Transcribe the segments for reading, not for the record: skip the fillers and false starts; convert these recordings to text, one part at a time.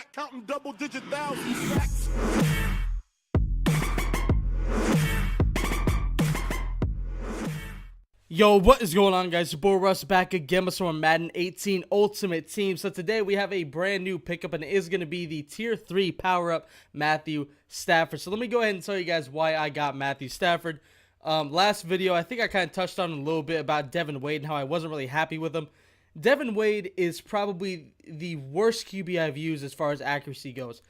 back counting double-digit thousand stacks. Yo, what is going on, guys? Your boy Russ back again with some Madden 18 Ultimate Team. So today we have a brand new pickup, and it is going to be the Tier 3 power-up Matthew Stafford. So let me go ahead and tell you guys why I got Matthew Stafford. Last video, I think I kind of touched on a little bit about Devin Wade and how I wasn't really happy with him. Devin Wade is probably the worst QB I've used as far as accuracy goes.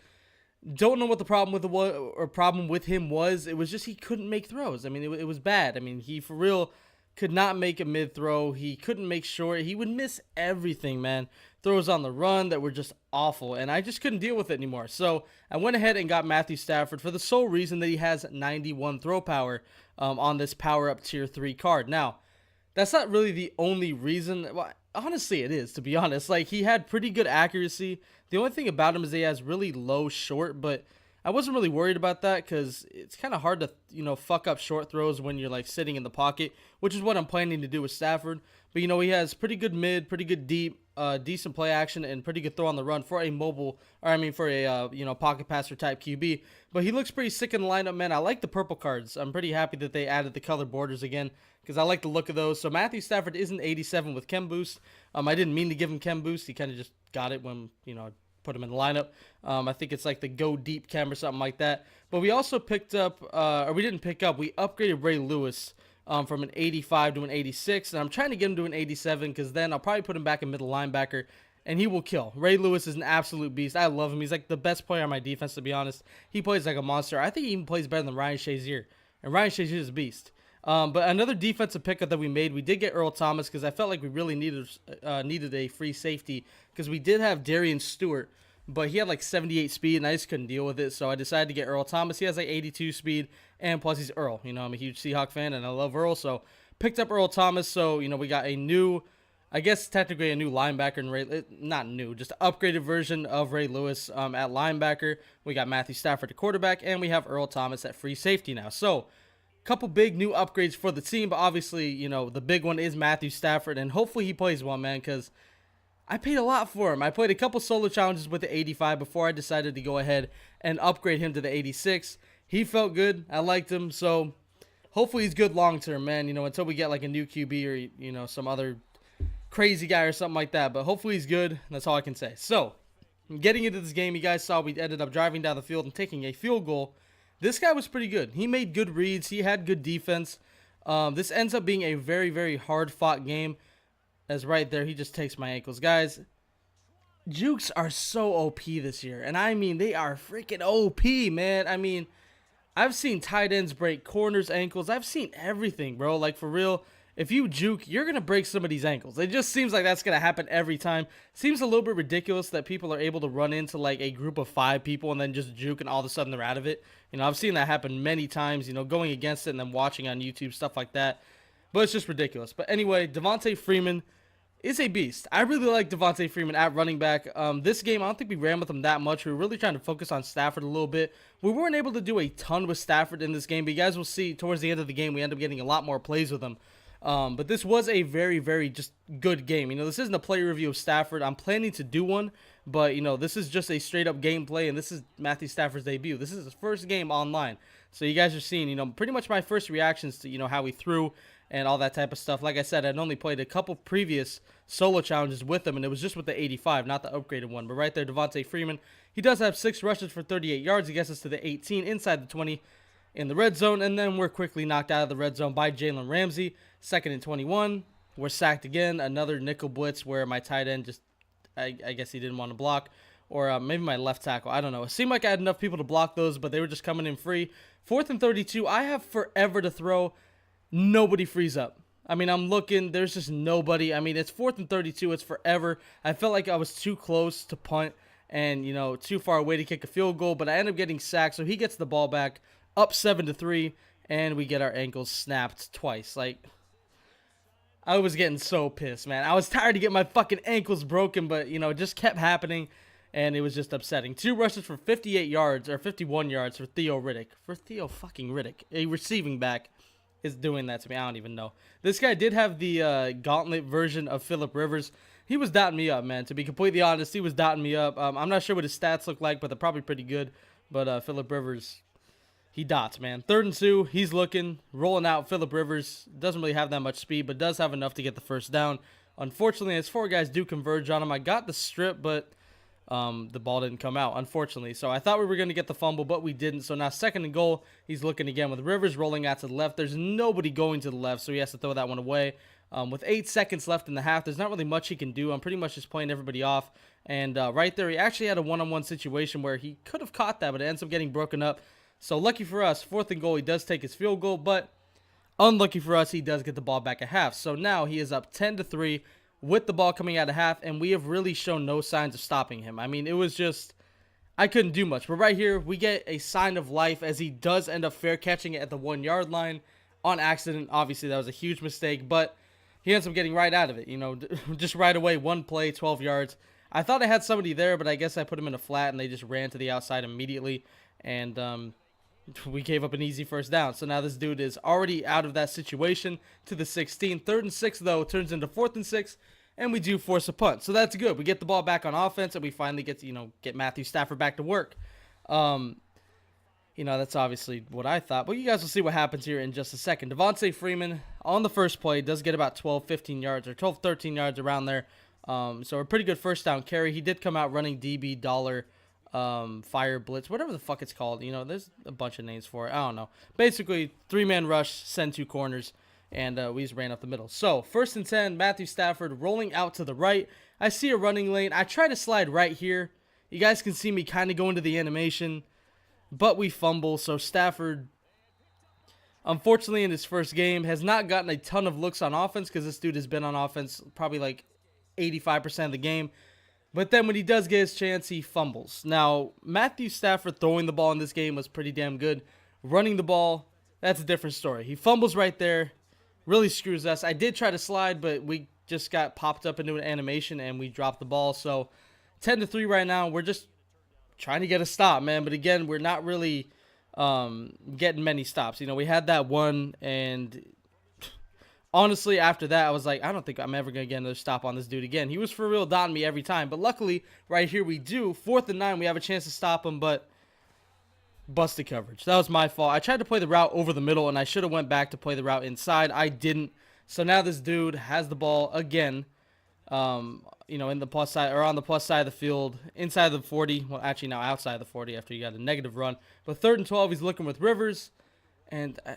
Don't know what the problem with him was. It was just he couldn't make throws. I mean, it was bad. I mean, he for real could not make a mid-throw. He couldn't make short. He would miss everything, man. Throws on the run that were just awful, and I just couldn't deal with it anymore. So I went ahead and got Matthew Stafford for the sole reason that he has 91 throw power on this power-up Tier 3 card. Now, that's not really the only reason. Well, honestly, it is, to be honest. Like, he had pretty good accuracy. The only thing about him is that he has really low short, but I wasn't really worried about that because it's kind of hard to, fuck up short throws when you're, like, sitting in the pocket, which is what I'm planning to do with Stafford. But, he has pretty good mid, pretty good deep, decent play action, and pretty good throw on the run for a pocket passer type QB. But he looks pretty sick in the lineup, man. I like the purple cards. I'm pretty happy that they added the color borders again because I like the look of those. So Matthew Stafford is an 87 with Chem Boost. I didn't mean to give him Chem Boost. He kind of just got it when, put him in the lineup. I think it's like the Go Deep Chem or something like that. But we also picked up, we upgraded Ray Lewis from an 85 to an 86. And I'm trying to get him to an 87 because then I'll probably put him back in middle linebacker and he will kill. Ray Lewis is an absolute beast. I love him. He's like the best player on my defense, to be honest. He plays like a monster. I think he even plays better than Ryan Shazier. And Ryan Shazier is a beast. But another defensive pickup that we made, we did get Earl Thomas because I felt like we really needed a free safety because we did have Darian Stewart, but he had like 78 speed and I just couldn't deal with it. So I decided to get Earl Thomas. He has like 82 speed and plus he's Earl. I'm a huge Seahawk fan and I love Earl. So picked up Earl Thomas. So, we got a new, I guess technically a new linebacker and not new, just an upgraded version of Ray Lewis at linebacker. We got Matthew Stafford at quarterback and we have Earl Thomas at free safety now. So couple big new upgrades for the team, but obviously, the big one is Matthew Stafford, and hopefully he plays well, man, because I paid a lot for him. I played a couple solo challenges with the 85 before I decided to go ahead and upgrade him to the 86. He felt good. I liked him, so hopefully he's good long-term, man, until we get like a new QB or, some other crazy guy or something like that, but hopefully he's good. That's all I can say. So, getting into this game, you guys saw we ended up driving down the field and taking a field goal. This guy was pretty good. He made good reads. He had good defense. This ends up being a very, very hard-fought game. As right there, he just takes my ankles. Guys, jukes are so OP this year. And I mean, they are freaking OP, man. I mean, I've seen tight ends break corners, ankles. I've seen everything, bro. Like, for real. If you juke, you're going to break somebody's ankles. It just seems like that's going to happen every time. Seems a little bit ridiculous that people are able to run into like a group of 5 people and then just juke and all of a sudden they're out of it. I've seen that happen many times, going against it and then watching on YouTube, stuff like that. But it's just ridiculous. But anyway, Devonta Freeman is a beast. I really like Devonta Freeman at running back. This game, I don't think we ran with him that much. We were really trying to focus on Stafford a little bit. We weren't able to do a ton with Stafford in this game, but you guys will see towards the end of the game, we end up getting a lot more plays with him. But this was a very, very just good game. This isn't a player review of Stafford. I'm planning to do one, but, this is just a straight-up gameplay, and this is Matthew Stafford's debut. This is his first game online. So you guys are seeing, pretty much my first reactions to, how he threw and all that type of stuff. Like I said, I'd only played a couple previous solo challenges with him, and it was just with the 85, not the upgraded one. But right there, Devonta Freeman, he does have 6 rushes for 38 yards. He gets us to the 18 inside the 20 in the red zone, and then we're quickly knocked out of the red zone by Jalen Ramsey. 2nd and 21. We're sacked again. Another nickel blitz where my tight end just, I guess he didn't want to block. Or maybe my left tackle. I don't know. It seemed like I had enough people to block those, but they were just coming in free. 4th and 32. I have forever to throw. Nobody frees up. I mean, I'm looking. There's just nobody. I mean, it's 4th and 32. It's forever. I felt like I was too close to punt and, too far away to kick a field goal, but I end up getting sacked, so he gets the ball back, up 7-3, and we get our ankles snapped twice. Like, I was getting so pissed, man. I was tired of getting my fucking ankles broken, but, it just kept happening, and it was just upsetting. 2 rushes for 58 yards, or 51 yards for Theo Riddick. For Theo fucking Riddick, a receiving back, is doing that to me. I don't even know. This guy did have the gauntlet version of Phillip Rivers. he was dotting me up, man. To be completely honest, he was dotting me up. I'm not sure what his stats look like, but they're probably pretty good. But Phillip Rivers, he dots, man. 3rd and 2, he's looking, rolling out. Phillip Rivers doesn't really have that much speed, but does have enough to get the first down. Unfortunately, his 4 guys do converge on him. I got the strip, but the ball didn't come out, unfortunately. So I thought we were going to get the fumble, but we didn't. So now 2nd and goal, he's looking again with Rivers rolling out to the left. There's nobody going to the left, so he has to throw that one away. With 8 seconds left in the half, there's not really much he can do. I'm pretty much just playing everybody off. And right there, he actually had a one-on-one situation where he could have caught that, but it ends up getting broken up. So lucky for us, 4th and goal, he does take his field goal, but unlucky for us, he does get the ball back at half. So now he is up 10-3 with the ball coming out of half, and we have really shown no signs of stopping him. I mean, it was just, I couldn't do much. But right here, we get a sign of life as he does end up fair catching it at the 1-yard line on accident. Obviously, that was a huge mistake, but he ends up getting right out of it, you know, just right away, 1 play, 12 yards. I thought I had somebody there, but I guess I put him in a flat, and they just ran to the outside immediately, and we gave up an easy first down. So now this dude is already out of that situation to the 16. 3rd and 6, though, turns into 4th and 6, and we do force a punt. So that's good. We get the ball back on offense, and we finally get to, get Matthew Stafford back to work. That's obviously what I thought. But you guys will see what happens here in just a second. Devonta Freeman on the first play does get about 12, 15 yards, or 12, 13 yards around there. So a pretty good first down carry. He did come out running DB dollar, fire blitz, whatever the fuck it's called. There's a bunch of names for it. I don't know. Basically, 3-man rush, send 2 corners, and we just ran up the middle. So 1st and 10, Matthew Stafford rolling out to the right. I see a running lane. I try to slide right here. You guys can see me kind of go into the animation, but we fumble. So Stafford, unfortunately, in his first game, has not gotten a ton of looks on offense because this dude has been on offense probably like 85% of the game. But then when he does get his chance, he fumbles. Now, Matthew Stafford throwing the ball in this game was pretty damn good. Running the ball, that's a different story. He fumbles right there. Really screws us. I did try to slide, but we just got popped up into an animation and we dropped the ball. So 10-3 right now. We're just trying to get a stop, man. But again, we're not really getting many stops. We had that one, and honestly, after that, I was like, I don't think I'm ever going to get another stop on this dude again. He was for real dotting me every time. But luckily, right here we do. 4th and 9, we have a chance to stop him, but busted coverage. That was my fault. I tried to play the route over the middle, and I should have went back to play the route inside. I didn't. So now this dude has the ball again, in the plus side, or on the plus side of the field, inside the 40. Well, actually now outside the 40 after you got a negative run. But 3rd and 12, he's looking with Rivers, and I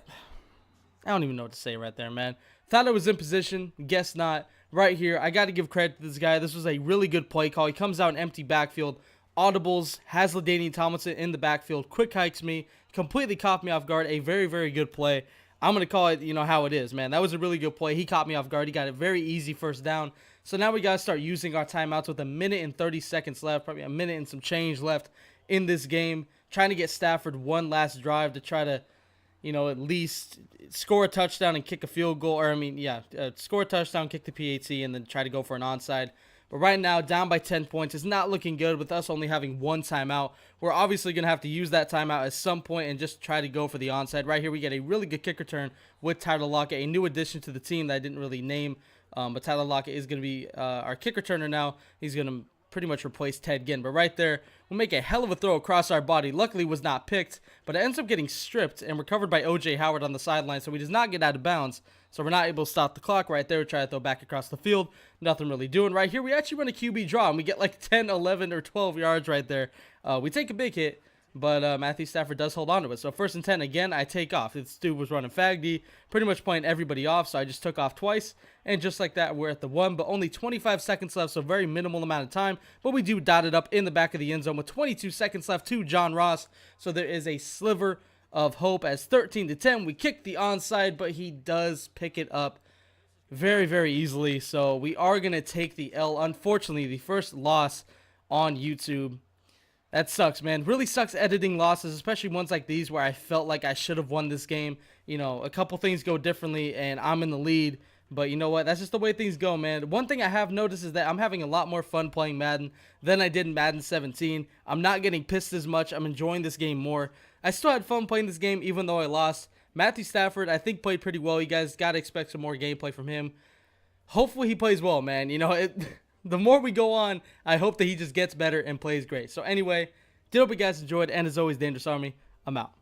don't even know what to say right there, man. Thought I was in position. Guess not. Right here, I got to give credit to this guy. This was a really good play call. He comes out in empty backfield, audibles, has LaDainian Tomlinson in the backfield, quick hikes me, completely caught me off guard. A very, very good play. I'm going to call it, how it is, man. That was a really good play. He caught me off guard. He got a very easy first down. So now we got to start using our timeouts with 1 minute and 30 seconds left, probably 1 minute and some change left in this game. Trying to get Stafford one last drive to try to, at least score a touchdown and kick a field goal. Or, score a touchdown, kick the PAT, and then try to go for an onside. But right now, down by 10 points. It's not looking good with us only having 1 timeout. We're obviously going to have to use that timeout at some point and just try to go for the onside. Right here, we get a really good kick return with Tyler Lockett, a new addition to the team that I didn't really name. But Tyler Lockett is going to be our kick returner now. He's going to pretty much replace Ted Ginn. But right there, we'll make a hell of a throw across our body. Luckily, was not picked, but it ends up getting stripped and recovered by O.J. Howard on the sideline, so he does not get out of bounds. So we're not able to stop the clock right there. We try to throw back across the field. Nothing really doing. Right here, we actually run a QB draw, and we get like 10, 11, or 12 yards right there. We take a big hit, but Matthew Stafford does hold on to it. So 1st and 10, again, I take off. This dude was running faggy, pretty much playing everybody off, so I just took off twice. And just like that, we're at the 1, but only 25 seconds left, so very minimal amount of time. But we do dot it up in the back of the end zone with 22 seconds left to John Ross. So there is a sliver of hope as 13-10. We kick the onside, but he does pick it up very, very easily. So we are going to take the L. Unfortunately, the first loss on YouTube. That sucks, man. Really sucks editing losses, especially ones like these where I felt like I should have won this game. A couple things go differently, and I'm in the lead. But you know what? That's just the way things go, man. One thing I have noticed is that I'm having a lot more fun playing Madden than I did in Madden 17. I'm not getting pissed as much. I'm enjoying this game more. I still had fun playing this game even though I lost. Matthew Stafford, I think, played pretty well. You guys got to expect some more gameplay from him. Hopefully he plays well, man. the more we go on, I hope that he just gets better and plays great. So anyway, did hope you guys enjoyed, and as always, Dangerous Army, I'm out.